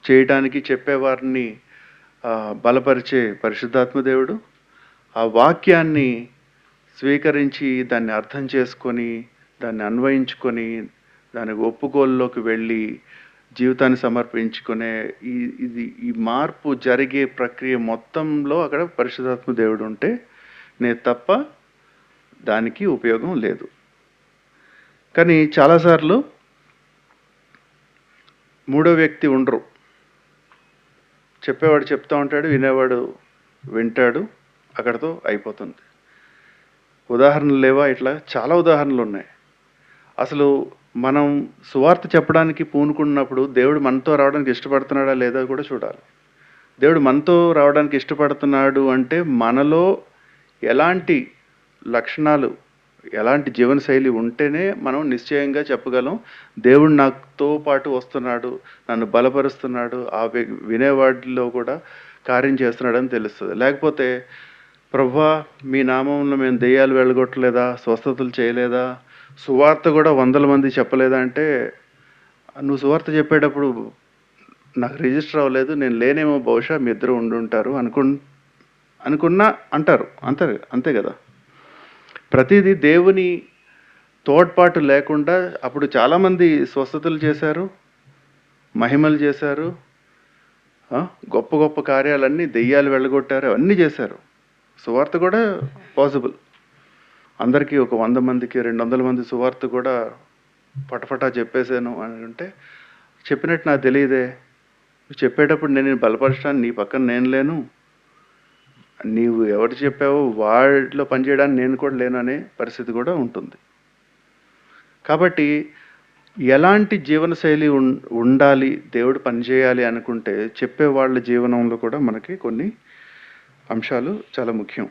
చేయడానికి చెప్పేవారిని బలపరిచే పరిశుద్ధాత్మ దేవుడు, ఆ వాక్యాన్ని స్వీకరించి దాన్ని అర్థం చేసుకొని దాన్ని అన్వయించుకొని దాని ఒప్పుకోల్లోకి వెళ్ళి జీవితాన్ని సమర్పించుకునే ఈ మార్పు జరిగే ప్రక్రియ మొత్తంలో అక్కడ పరిశుద్ధాత్మ దేవుడు ఉంటే తప్ప దానికి ఉపయోగం లేదు. కానీ చాలాసార్లు మూడో వ్యక్తి ఉండరు. చెప్పేవాడు చెప్తూ ఉంటాడు, వినేవాడు వింటాడు, అక్కడితో అయిపోతుంది. ఉదాహరణలు లేవా? ఇట్లా చాలా ఉదాహరణలు ఉన్నాయి. అసలు మనం సువార్త చెప్పడానికి పూనుకున్నప్పుడు దేవుడు మనతో రావడానికి ఇష్టపడుతున్నాడా లేదా కూడా చూడాలి. దేవుడు మనతో రావడానికి ఇష్టపడుతున్నాడు అంటే మనలో ఎలాంటి లక్షణాలు, ఎలాంటి జీవనశైలి ఉంటేనే మనం నిశ్చయంగా చెప్పగలం దేవుడు నాతో పాటు వస్తున్నాడు, నన్ను బలపరుస్తున్నాడు. వినేవాడిలో కూడా కార్యం చేస్తున్నాడని తెలుస్తుంది. లేకపోతే ప్రభువా మీ నామంలో మేము దెయ్యాలు వెళ్ళగొట్టలేదా, స్వస్థతలు చేయలేదా, సువార్త కూడా 100 మంది చెప్పలేదా అంటే, నువ్వు సువార్త చెప్పేటప్పుడు నాకు రిజిస్టర్ అవ్వలేదు, నేను లేనేమో, బహుశా మీ ఇద్దరు ఉండుంటారు అనుకున్నా అంటారు. అంతే కదా. ప్రతిదీ దేవుని తోడ్పాటు లేకుండా అప్పుడు చాలామంది స్వస్థతలు చేశారు, మహిమలు చేశారు, గొప్ప గొప్ప కార్యాలన్నీ, దెయ్యాలు వెళ్ళగొట్టారు, అవన్నీ చేశారు. సువార్త కూడా పాసిబుల్. అందరికీ ఒక 100 మందికి 200 మంది సువార్త కూడా పటపటా చెప్పేశాను అని అంటే, చెప్పినట్టు నాకు తెలియదే, నువ్వు చెప్పేటప్పుడు నేను బలపరచడానికి నీ పక్కన నేను లేను, నీవు ఎవరు చెప్పావో వాడిలో పనిచేయడానికి నేను కూడా లేను అనే పరిస్థితి కూడా ఉంటుంది. కాబట్టి ఎలాంటి జీవనశైలి ఉండాలి, దేవుడు పనిచేయాలి అనుకుంటే చెప్పే వాళ్ళ జీవనంలో కూడా మనకి కొన్ని అంశాలు చాలా ముఖ్యం.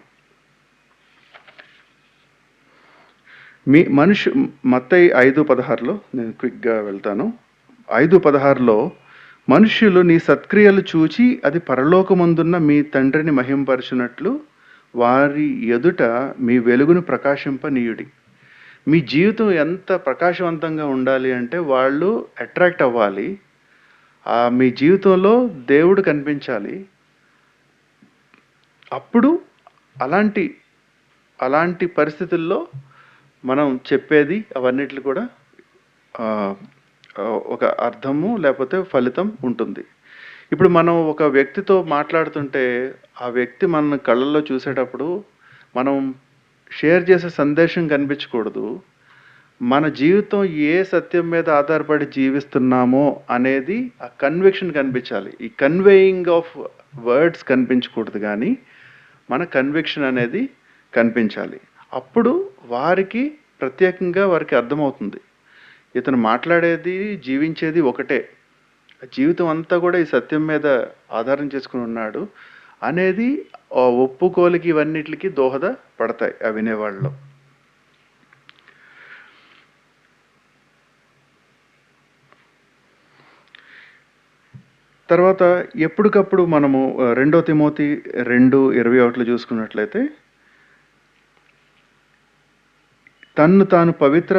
మత్తయి 5:16లో నేను క్విక్గా వెళ్తాను. 5:16లో మనుష్యులు నీ సత్క్రియలు చూచి అది పరలోకమందున్న మీ తండ్రిని మహింపరచునట్లు వారి ఎదుట మీ వెలుగును ప్రకాశింపనీయుడి. మీ జీవితం ఎంత ప్రకాశవంతంగా ఉండాలి అంటే వాళ్ళు అట్రాక్ట్ అవ్వాలి, మీ జీవితంలో దేవుడు కనిపించాలి. అప్పుడు అలాంటి పరిస్థితుల్లో మనం చెప్పేది అవన్నిట్లు కూడా ఒక అర్థము లేకపోతే ఫలితం ఉంటుంది. ఇప్పుడు మనం ఒక వ్యక్తితో మాట్లాడుతుంటే ఆ వ్యక్తి మన కళ్ళల్లో చూసేటప్పుడు మనం షేర్ చేసే సందేశం కనిపించకూడదు, మన జీవితం ఏ సత్యం మీద ఆధారపడి జీవిస్తున్నామో అనేది ఆ కన్విక్షన్ కనిపించాలి. ఈ కన్వేయింగ్ ఆఫ్ వర్డ్స్ కనిపించకూడదు, కానీ మన కన్విక్షన్ అనేది కనిపించాలి. అప్పుడు వారికి ప్రత్యేకంగా వారికి అర్థమవుతుంది, ఇతను మాట్లాడేది జీవించేది ఒకటే, జీవితం అంతా కూడా ఈ సత్యం మీద ఆధారం చేసుకుని ఉన్నాడు అనేది ఒప్పుకోలికి ఇవన్నిటికి దోహదపడతాయి ఆ వినేవాళ్ళలో. తర్వాత ఎప్పటికప్పుడు మనము 2 తిమోతి 2:21 చూసుకున్నట్లయితే, తన్ను తాను పవిత్ర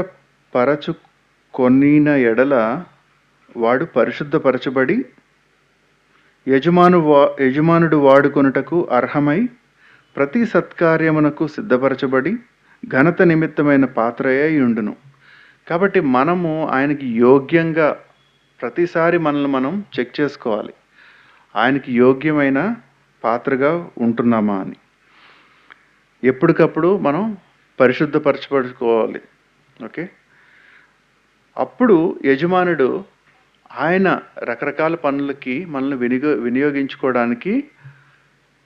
పరచుకొనిన ఎడల వాడు పరిశుద్ధపరచబడి యజమానుడు వాడుకొనుటకు అర్హమై ప్రతి సత్కార్యమునకు సిద్ధపరచబడి ఘనత నిమిత్తమైన పాత్రయై ఉండును. కాబట్టి మనము ఆయనకి యోగ్యంగా ప్రతిసారి మనల్ని మనం చెక్ చేసుకోవాలి, ఆయనకి యోగ్యమైన పాత్రగా ఉంటున్నామా అని. ఎప్పటికప్పుడు మనం పరిశుద్ధపరచబడుకోవాలి. ఓకే, అప్పుడు యజమానుడు ఆయన రకరకాల పనులకి మనల్ని వినియోగించుకోవడానికి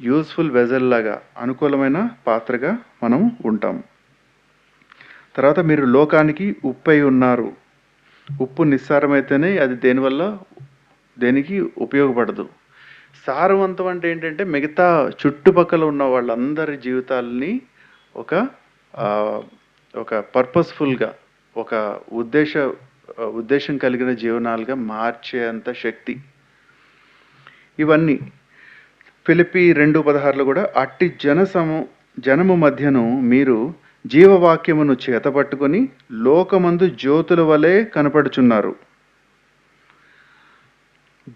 యూస్ఫుల్ వెజల్ లాగా, అనుకూలమైన పాత్రగా మనం ఉంటాం. తర్వాత మీరు లోకానికి ఉప్పై ఉన్నారు. ఉప్పు నిస్సారమైతేనే అది దేనికి ఉపయోగపడదు. సారవంతం అంటే ఏంటంటే మిగతా చుట్టుపక్కల ఉన్న వాళ్ళందరి జీవితాలని ఒక పర్పస్ఫుల్గా, ఒక ఉద్దేశం కలిగిన జీవనాలుగా మార్చేంత శక్తి ఇవన్నీ. ఫిలిప్పీ 2:16లో కూడా అట్టి జనము మధ్యను మీరు జీవవాక్యమును చేతపట్టుకొని లోకమందు జ్యోతుల వలె కనపడుచున్నారు.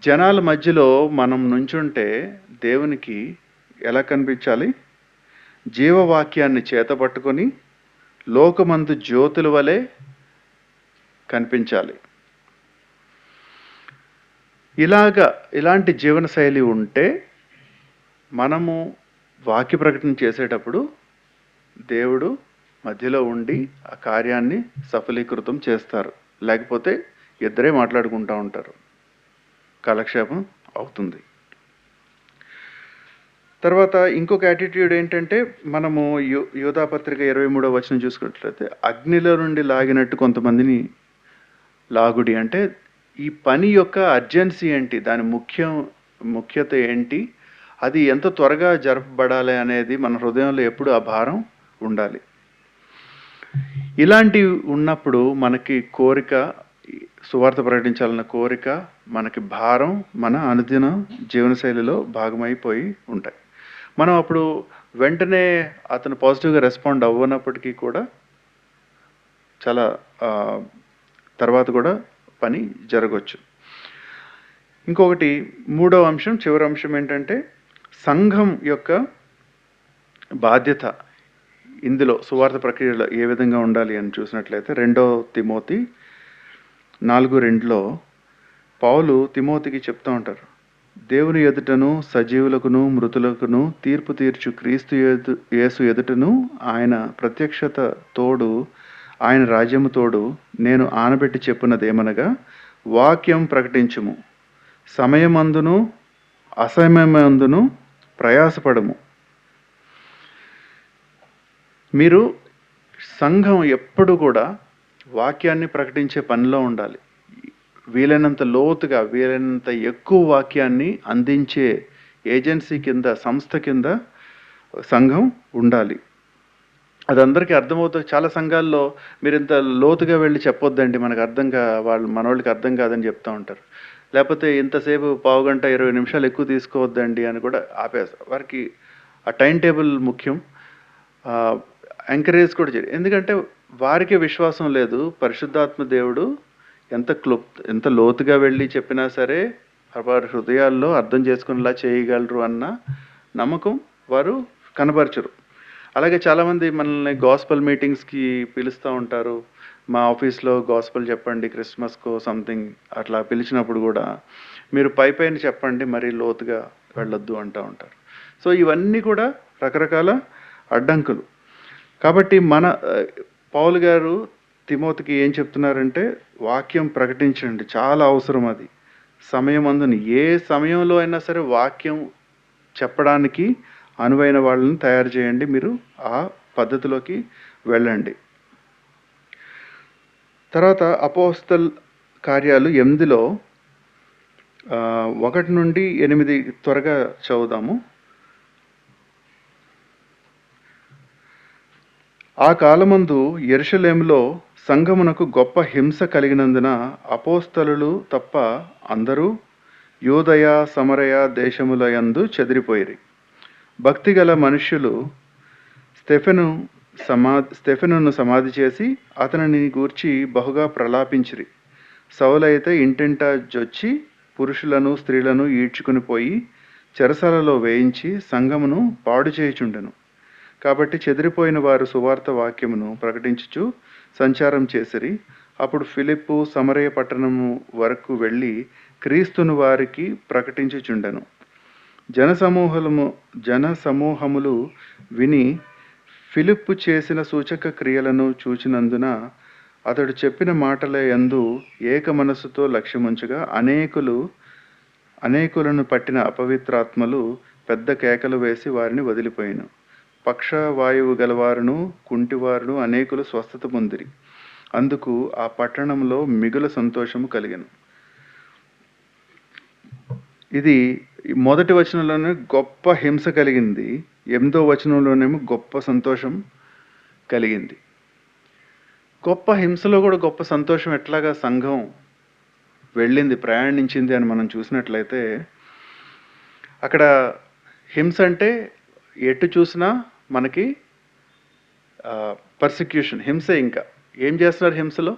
జనాల మధ్యలో మనం నుంచుంటే దేవునికి ఎలా కనిపించాలి? జీవవాక్యాన్ని చేతపట్టుకొని లోకమందు జ్యోతుల వలె కనిపించాలి. ఇలాంటి జీవనశైలి ఉంటే మనము వాక్య ప్రకటన చేసేటప్పుడు దేవుడు మధ్యలో ఉండి ఆ కార్యాన్ని సఫలీకృతం చేస్తారు. లేకపోతే ఇద్దరే మాట్లాడుకుంటూ ఉంటారు, కాలక్షేపం అవుతుంది. తర్వాత ఇంకొక యాటిట్యూడ్ ఏంటంటే, మనము యోధాపత్రిక 23వ వచనం చూసుకున్నట్లయితే, అగ్నిలో నుండి లాగినట్టు కొంతమందిని లాగుడి అంటే ఈ పని యొక్క అర్జెన్సీ ఏంటి, దాని ముఖ్యత ఏంటి, అది ఎంత త్వరగా జరపబడాలి అనేది మన హృదయంలో ఎప్పుడు ఆ భారం ఉండాలి. ఇలాంటివి ఉన్నప్పుడు మనకి కోరిక సువార్త ప్రకటించాలన్న కోరిక, మనకి భారం మన అనుదిన జీవనశైలిలో భాగమైపోయి ఉంటాయి. మనం అప్పుడు వెంటనే అతను పాజిటివ్‌గా రెస్పాండ్ అవ్వనప్పటికీ కూడా చాలా తర్వాత కూడా పని జరగొచ్చు. ఇంకొకటి మూడవ అంశం, చివరి అంశం ఏంటంటే సంఘం యొక్క బాధ్యత ఇందులో సువార్త ప్రక్రియలో ఏ విధంగా ఉండాలి అని చూసినట్లయితే 2 తిమోతి 4:2లో పౌలు తిమోతికి చెప్తూ ఉంటారు. దేవుని ఎదుటను సజీవులకును మృతులకును తీర్పు తీర్చు క్రీస్తు యేసు ఎదుటను ఆయన ప్రత్యక్షత తోడు ఆయన రాజ్యము తోడు నేను ఆనబెట్టి చెప్పున్నదేమనగా వాక్యం ప్రకటించుము, సమయమందును అసమయమందును ప్రయాసపడము. మీరు సంఘం ఎప్పుడు కూడా వాక్యాన్ని ప్రకటించే పనిలో ఉండాలి. వీలైనంత లోతుగా, వీలైనంత ఎక్కువ వాక్యాన్ని అందించే ఏజెన్సీ కింద, సంస్థ కింద సంఘం ఉండాలి. అది అందరికీ అర్థమవుతుంది. చాలా సంఘాల్లో మీరు ఇంత లోతుగా వెళ్ళి చెప్పొద్దండి, మనకు మనోళ్ళకి అర్థం కాదని చెప్తూ ఉంటారు. లేకపోతే ఇంతసేపు పావుగంట 20 నిమిషాలు ఎక్కువ తీసుకోవద్దండి అని కూడా ఆపేస్తారు. వారికి ఆ టైం టేబుల్ ముఖ్యం. ఎంకరేజ్ కూడా చేయాలి. ఎందుకంటే వారికే విశ్వాసం లేదు, పరిశుద్ధాత్మ దేవుడు ఎంత లోతుగా వెళ్ళి చెప్పినా సరే వారి హృదయాల్లో అర్థం చేసుకునేలా చేయగలరు అన్న నమ్మకం వారు కనబరచరు. అలాగే చాలామంది మనల్ని గాస్పల్ మీటింగ్స్కి పిలుస్తూ ఉంటారు. మా ఆఫీస్లో గాస్పల్ చెప్పండి, క్రిస్మస్కో సంథింగ్ అట్లా పిలిచినప్పుడు కూడా మీరు పైన చెప్పండి, మరీ లోతుగా వెళ్ళొద్దు అంటూ ఉంటారు. సో ఇవన్నీ కూడా రకరకాల అడ్డంకులు. కాబట్టి పౌలు గారు తిమోతికి ఏం చెప్తున్నారంటే వాక్యం ప్రకటించండి, చాలా అవసరం. అది సమయమందుని ఏ సమయంలో అయినా సరే వాక్యం చెప్పడానికి అనువైన వాళ్ళని తయారు చేయండి, మీరు ఆ పద్ధతిలోకి వెళ్ళండి. తర్వాత అపోస్తల కార్యాలు 8లో 1 నుండి 8 త్వరగా చదువుదాము. ఆ కాలమందు యెరూషలేములో సంఘమునకు గొప్ప హింస కలిగినందున అపోస్తలులు తప్ప అందరూ యూదయ సమరయ దేశముల యందు చెదిరిపోయిరి. భక్తిగల మనుష్యులు స్టెఫెనును సమాధి చేసి అతనిని గూర్చి బహుగా ప్రలాపించిరి. సౌలైతే ఇంటింటా జొచ్చి పురుషులను స్త్రీలను ఈడ్చుకుని పోయి చెరసాలలో వేయించి సంఘమును పాడు చేయుచుండెను. కాబట్టి చెదిరిపోయిన వారు సువార్త వాక్యమును ప్రకటించుచు సంచారం చేసిరి. అప్పుడు ఫిలిప్పు సమరయ పట్టణము వరకు వెళ్ళి క్రీస్తును వారికి ప్రకటించుచుండెను. జనసమూహములు విని ఫిలిప్పు చేసిన సూచక క్రియలను చూచినందున అతడు చెప్పిన మాటల యందు ఏక మనస్సుతో లక్ష్యముంచగా అనేకులను పట్టిన అపవిత్రాత్మలు పెద్ద కేకలు వేసి వారిని వదిలిపోయిను. పక్షవాయువు గలవారును కుంటివారును అనేకులు స్వస్థత పొందిరి. అందుకు ఆ పట్టణంలో మిగుల సంతోషము కలిగెను. ఇది మొదటి వచనంలోనే గొప్ప హింస కలిగింది, 8వ వచనంలోనేమో గొప్ప సంతోషం కలిగింది. గొప్ప హింసలో కూడా గొప్ప సంతోషం ఎట్లాగా సంఘం వెళ్ళింది, ప్రయాణించింది అని మనం చూసినట్లయితే అక్కడ హింస అంటే ఎటు చూసినా మనకి పర్సిక్యూషన్, హింసే. ఇంకా ఏం చేస్తున్నారు హింసలో?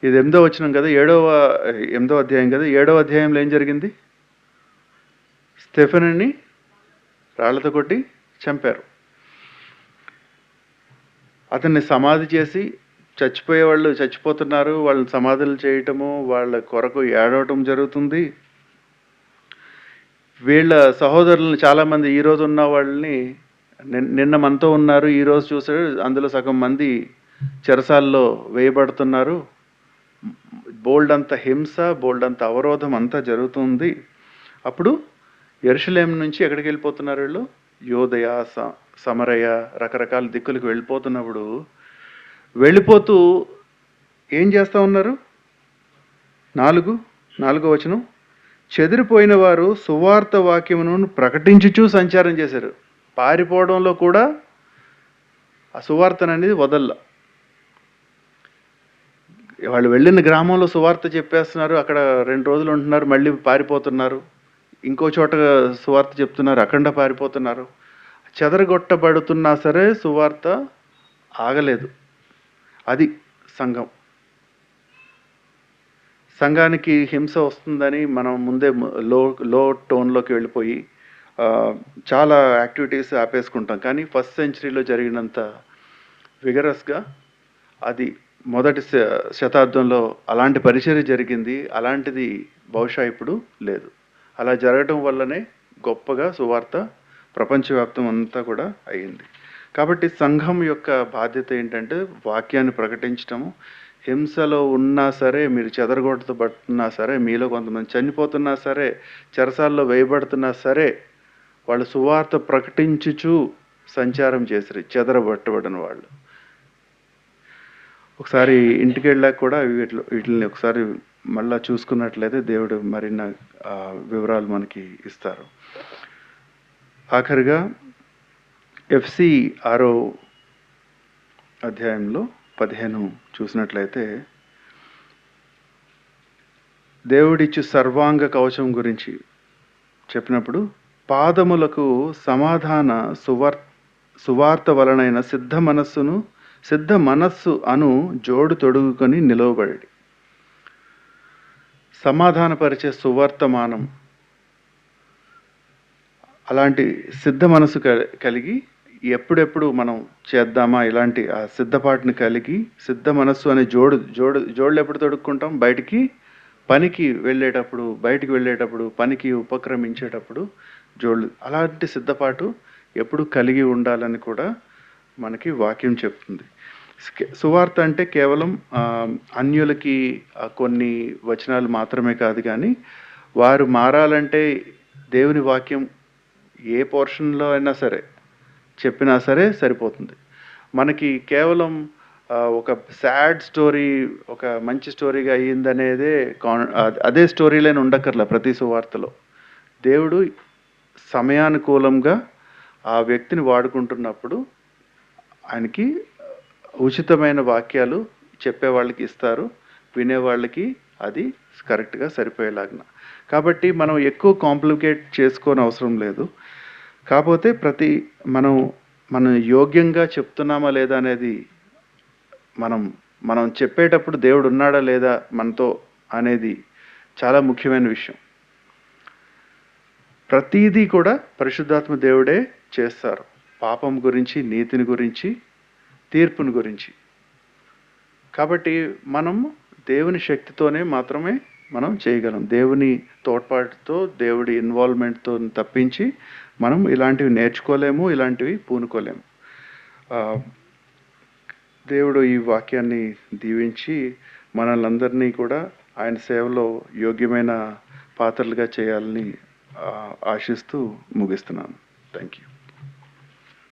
ఇది 8వ వచనం కదా, 8వ అధ్యాయం కదా. 7వ అధ్యాయంలో ఏం జరిగింది? స్టెఫెనుని రాళ్లతో కొట్టి చంపారు. అతన్ని సమాధి చేసి చచ్చిపోయేవాళ్ళు చచ్చిపోతున్నారు, వాళ్ళని సమాధులు చేయటము, వాళ్ళ కొరకు ఏడవటం జరుగుతుంది. వీళ్ళ సహోదరులను చాలామంది ఈరోజు ఉన్న వాళ్ళని నిన్న మనతో ఉన్నారు, ఈరోజు చూసారు, అందులో సగం మంది చెరసాల్లో వేయబడుతున్నారు. బోల్డ్ అంత హింస, బోల్డ్ అంత అవరోధం అంతా జరుగుతుంది. అప్పుడు యెరూషలేము నుంచి ఎక్కడికి వెళ్ళిపోతున్నారు వీళ్ళు? యోదయ, సమరయ, రకరకాల దిక్కులకు వెళ్ళిపోతున్నప్పుడు వెళ్ళిపోతూ ఏం చేస్తూ ఉన్నారు? 4వ వచనం, చెదిరిపోయిన వారు సువార్త వాక్యమును ప్రకటించుచూ సంచారం చేశారు. పారిపోవడంలో కూడా ఆ సువార్తను అనేది వదల్ల. వాళ్ళు వెళ్ళిన గ్రామంలో సువార్త చెప్పేస్తున్నారు. అక్కడ 2 రోజులు ఉంటున్నారు. మళ్ళీ పారిపోతున్నారు. ఇంకో చోట సువార్త చెప్తున్నారు. అఖండ పారిపోతున్నారు. చెదరగొట్టబడుతున్నా సరే సువార్త ఆగలేదు. అది సంఘం. సంఘానికి హింస వస్తుందని మనం ముందే లో టోన్‌లోకి వెళ్ళిపోయి చాలా యాక్టివిటీస్ ఆపేసుకుంటాం. కానీ ఫస్ట్ సెంచరీలో జరిగినంత విగరస్‌గా అది మొదటి శతాబ్దంలో అలాంటి పరిచర్య జరిగింది. అలాంటిది బహుశా ఇప్పుడు లేదు. అలా జరగడం వల్లనే గొప్పగా సువార్త ప్రపంచవ్యాప్తం అంతా కూడా అయింది. కాబట్టి సంఘం యొక్క బాధ్యత ఏంటంటే వాక్యాన్ని ప్రకటించటము. హింసలో ఉన్నా సరే, మీరు చెదరగొట్టబడుతున్నా సరే, మీలో కొంతమంది చనిపోతున్నా సరే, చెరసాల్లో వేయబడుతున్నా సరే, వాళ్ళు సువార్త ప్రకటించుచు సంచారం చేసిరి, చెదరగొట్టబడిన వాళ్ళు. ఒకసారి ఇంటికెళ్ళాక కూడా వీటిని ఒకసారి మళ్ళా చూసుకున్నట్లయితే దేవుడు మరిన్ని వివరాలు మనకి ఇస్తారు. ఆఖరిగా ఎఫ్సి 6వ అధ్యాయంలో 15 చూసినట్లయితే దేవుడిచ్చు సర్వాంగ కవచం గురించి చెప్పినప్పుడు పాదములకు సమాధాన సువార్త వలనైన సిద్ధ మనస్సు అను జోడు తొడుగుకొని నిలవబడి సమాధానపరిచే సువర్తమానం అలాంటి సిద్ధ మనసు కలిగి ఎప్పుడెప్పుడు మనం చేద్దామా ఇలాంటి ఆ సిద్ధపాటుని కలిగి సిద్ధ మనస్సు అనే జోడులు ఎప్పుడు తొడుక్కుంటాం? పనికి వెళ్ళేటప్పుడు పనికి ఉపక్రమించేటప్పుడు జోళ్ళు. అలాంటి సిద్ధపాటు ఎప్పుడు కలిగి ఉండాలని కూడా మనకి వాక్యం చెప్తుంది. సువార్త అంటే కేవలం అన్యులకి కొన్ని వచనాలు మాత్రమే కాదు, కానీ వారు మారాలంటే దేవుని వాక్యం ఏ పోర్షన్లో అయినా సరే చెప్పినా సరే సరిపోతుంది. మనకి కేవలం ఒక సాడ్ స్టోరీ ఒక మంచి స్టోరీగా అయ్యిందనేదే అదే స్టోరీ లైన్ ఉండక్కర్లా. ప్రతి సువార్తలో దేవుడు సమయానుకూలంగా ఆ వ్యక్తిని వాడుకుంటున్నప్పుడు ఆయనకి ఉచితమైన వాక్యాలు చెప్పేవాళ్ళకి ఇస్తారు, వినేవాళ్ళకి అది కరెక్ట్గా సరిపోయేలాగా. కాబట్టి మనం ఎక్కువ కాంప్లికేట్ చేసుకోని అవసరం లేదు. కాకపోతే మనం యోగ్యంగా చెప్తున్నామా లేదా అనేది మనం చెప్పేటప్పుడు దేవుడు ఉన్నాడా లేదా మనతో అనేది చాలా ముఖ్యమైన విషయం. ప్రతిదీ కూడా పరిశుద్ధాత్మ దేవుడే చేస్తారు. పాపం గురించి, నీతిని గురించి, తీర్పుని గురించి. కాబట్టి మనం దేవుని శక్తితోనే మాత్రమే మనం చేయగలం. దేవుని తోడ్పాటుతో, దేవుడి ఇన్వాల్వ్మెంట్తో తప్పించి మనం ఇలాంటివి నేర్చుకోలేము, ఇలాంటివి పూనుకోలేము. దేవుడు ఈ వాక్యాన్ని దీవించి మనల్ని కూడా ఆయన సేవలో యోగ్యమైన పాత్రలుగా చేయాలని ఆశిస్తూ ముగిస్తున్నాను. Thank you.